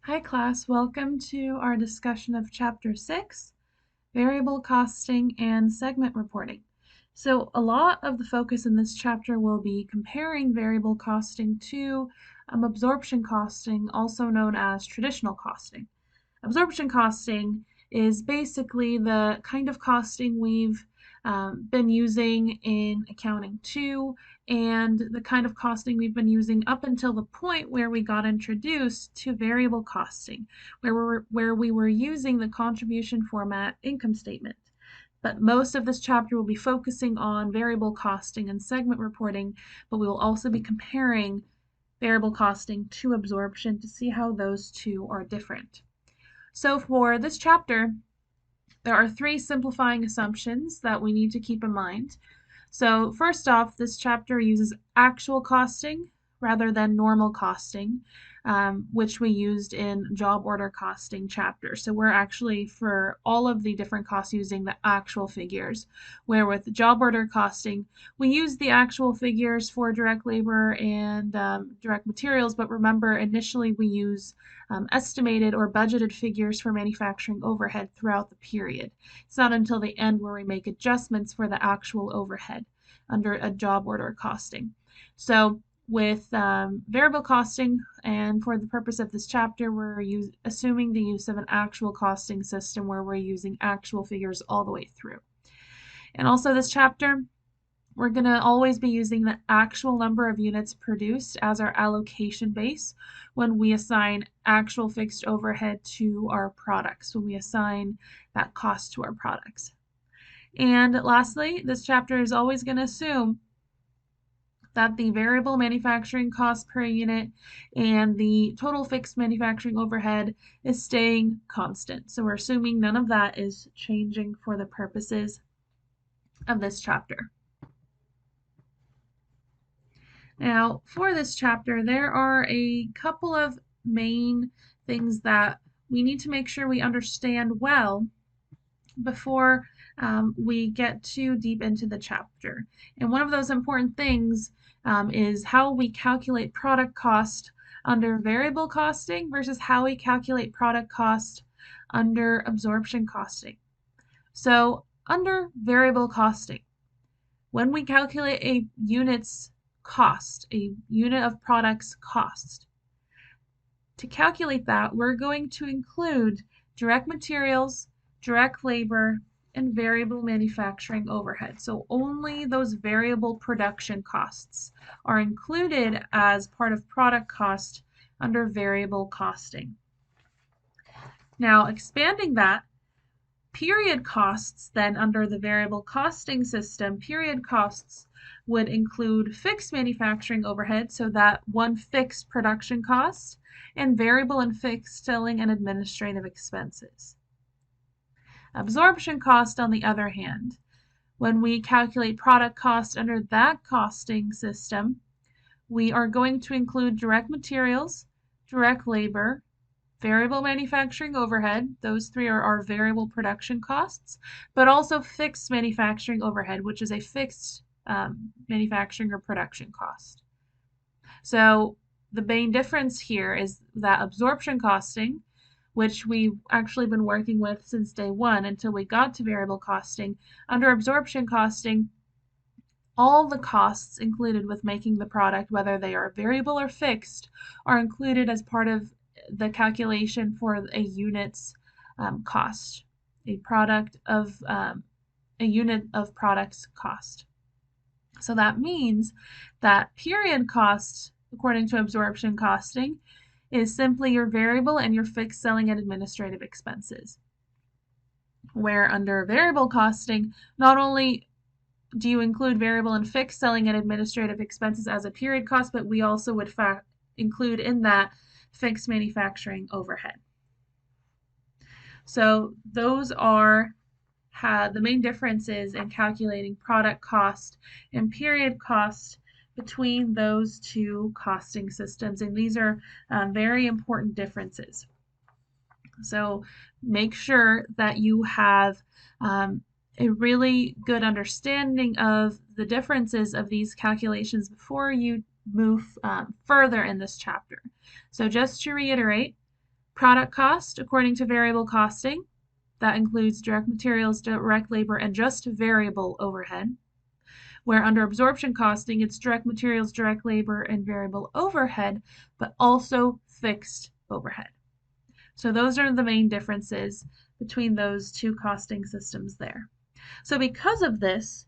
Hi class, welcome to our discussion of Chapter 6, Variable Costing and Segment Reporting. So a lot of the focus in this chapter will be comparing variable costing to absorption costing, also known as traditional costing. Absorption costing is basically the kind of costing we've been using in Accounting 2 and the kind of costing we've been using up until the point where we got introduced to variable costing, where we were using the contribution format income statement. But most of this chapter will be focusing on variable costing and segment reporting, but we will also be comparing variable costing to absorption to see how those two are different. So for this chapter, there are three simplifying assumptions that we need to keep in mind. So first off, this chapter uses actual costing rather than normal costing, which we used in job order costing chapter. So we're actually, for all of the different costs, using the actual figures, where with job order costing, we use the actual figures for direct labor and direct materials, but remember, initially we use estimated or budgeted figures for manufacturing overhead throughout the period. It's not until the end where we make adjustments for the actual overhead under a job order costing. So with variable costing, and for the purpose of this chapter, we're assuming the use of an actual costing system where we're using actual figures all the way through. And also this chapter, we're going to always be using the actual number of units produced as our allocation base when we assign actual fixed overhead to our products, when we assign that cost to our products. And lastly, this chapter is always going to assume that the variable manufacturing cost per unit and the total fixed manufacturing overhead is staying constant. So we're assuming none of that is changing for the purposes of this chapter. Now, for this chapter, there are a couple of main things that we need to make sure we understand well before we get too deep into the chapter. And one of those important things is how we calculate product cost under variable costing versus how we calculate product cost under absorption costing. So under variable costing, when we calculate a unit's cost, a unit of product's cost, to calculate that, we're going to include direct materials, direct labor, and variable manufacturing overhead. So only those variable production costs are included as part of product cost under variable costing. Now, expanding that, period costs then under the variable costing system, period costs would include fixed manufacturing overhead, so that one fixed production cost, and variable and fixed selling and administrative expenses. Absorption cost, on the other hand, when we calculate product cost under that costing system, we are going to include direct materials, direct labor, variable manufacturing overhead, those three are our variable production costs, but also fixed manufacturing overhead, which is a fixed manufacturing or production cost. So the main difference here is that absorption costing, which we've actually been working with since day one until we got to variable costing. Under absorption costing, all the costs included with making the product, whether they are variable or fixed, are included as part of the calculation for a unit's cost, a unit of product's cost. So that means that period cost, according to absorption costing, is simply your variable and your fixed selling and administrative expenses. Where under variable costing, not only do you include variable and fixed selling and administrative expenses as a period cost, but we also would include in that fixed manufacturing overhead. So those are the main differences in calculating product cost and period cost between those two costing systems, and these are very important differences. So make sure that you have a really good understanding of the differences of these calculations before you move further in this chapter. So just to reiterate, Product cost, according to variable costing, that includes direct materials, direct labor, and just variable overhead. Where under absorption costing, it's direct materials, direct labor, and variable overhead, but also fixed overhead. So those are the main differences between those two costing systems there. So because of this,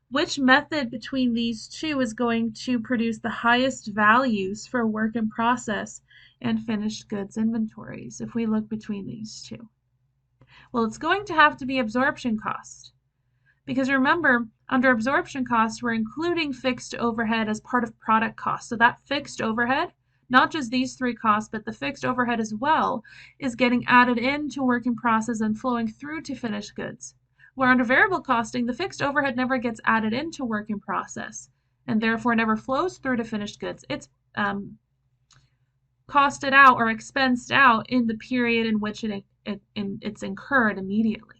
which method between these two is going to produce the highest values for work in process and finished goods inventories if we look between these two? Well, it's going to have to be absorption cost. Because remember, under absorption cost, we're including fixed overhead as part of product cost. So that fixed overhead, not just these three costs, but the fixed overhead as well, is getting added into work in process and flowing through to finished goods. Where under variable costing, the fixed overhead never gets added into work in process and therefore never flows through to finished goods. It's costed out or expensed out in the period in which it's incurred immediately.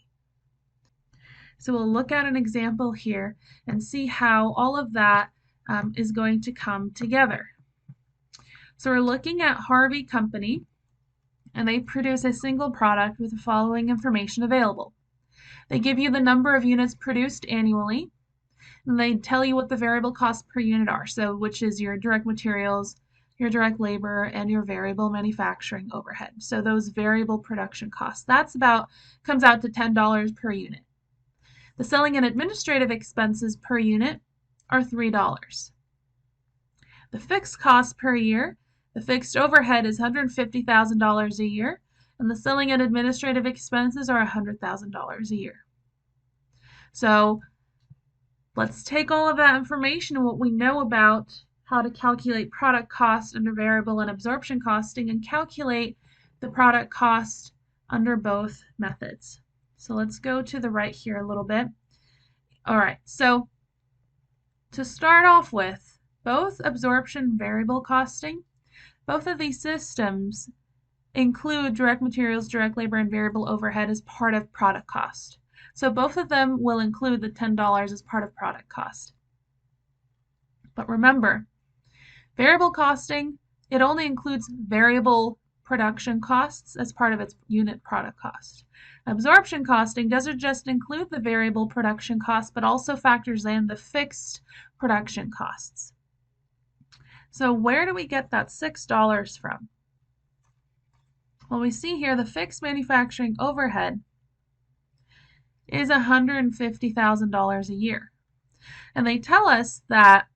So we'll look at an example here and see how all of that is going to come together. So we're looking at Harvey Company, and they produce a single product with the following information available. They give you the number of units produced annually, and they tell you what the variable costs per unit are, so which is your direct materials, your direct labor, and your variable manufacturing overhead. So those variable production costs, comes out to $10 per unit. The selling and administrative expenses per unit are $3. The fixed cost per year, the fixed overhead is $150,000 a year, and the selling and administrative expenses are $100,000 a year. So let's take all of that information and what we know about how to calculate product cost under variable and absorption costing and calculate the product cost under both methods. So let's go to the right here a little bit. All right, so to start off with, both absorption and variable costing, both of these systems include direct materials, direct labor, and variable overhead as part of product cost. So both of them will include the $10 as part of product cost. But remember, variable costing, it only includes variable production costs as part of its unit product cost. Absorption costing doesn't just include the variable production costs, but also factors in the fixed production costs. So where do we get that $6 from? Well, we see here the fixed manufacturing overhead is $150,000 a year. And they tell us that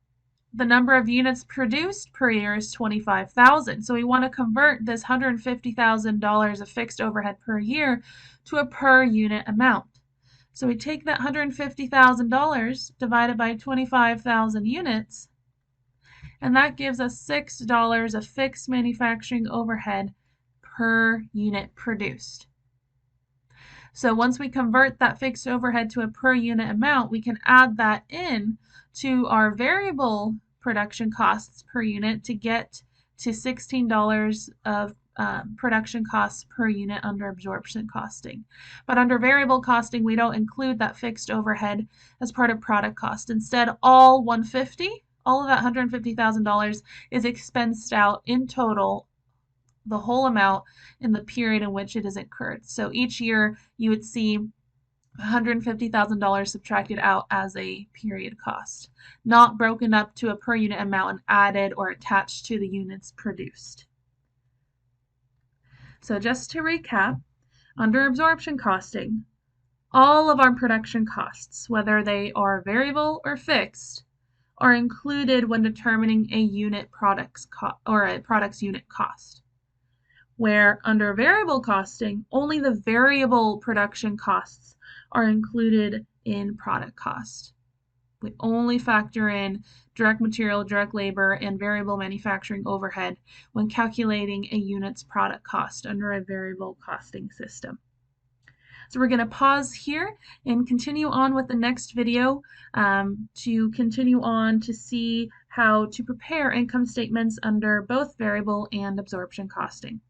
the number of units produced per year is 25,000. So we want to convert this $150,000 of fixed overhead per year to a per unit amount. So we take that $150,000 divided by 25,000 units, and that gives us $6 of fixed manufacturing overhead per unit produced. So once we convert that fixed overhead to a per unit amount, we can add that in to our variable production costs per unit to get to $16 of production costs per unit under absorption costing. But under variable costing, we don't include that fixed overhead as part of product cost. Instead, all of that $150,000 is expensed out in total, the whole amount in the period in which it is incurred. So each year you would see $150,000 subtracted out as a period cost, not broken up to a per unit amount and added or attached to the units produced. So just to recap, under absorption costing, all of our production costs, whether they are variable or fixed, are included when determining a unit product's unit cost. Where under variable costing, only the variable production costs are included in product cost. We only factor in direct material, direct labor, and variable manufacturing overhead when calculating a unit's product cost under a variable costing system. So we're going to pause here and continue on with the next video to continue on to see how to prepare income statements under both variable and absorption costing.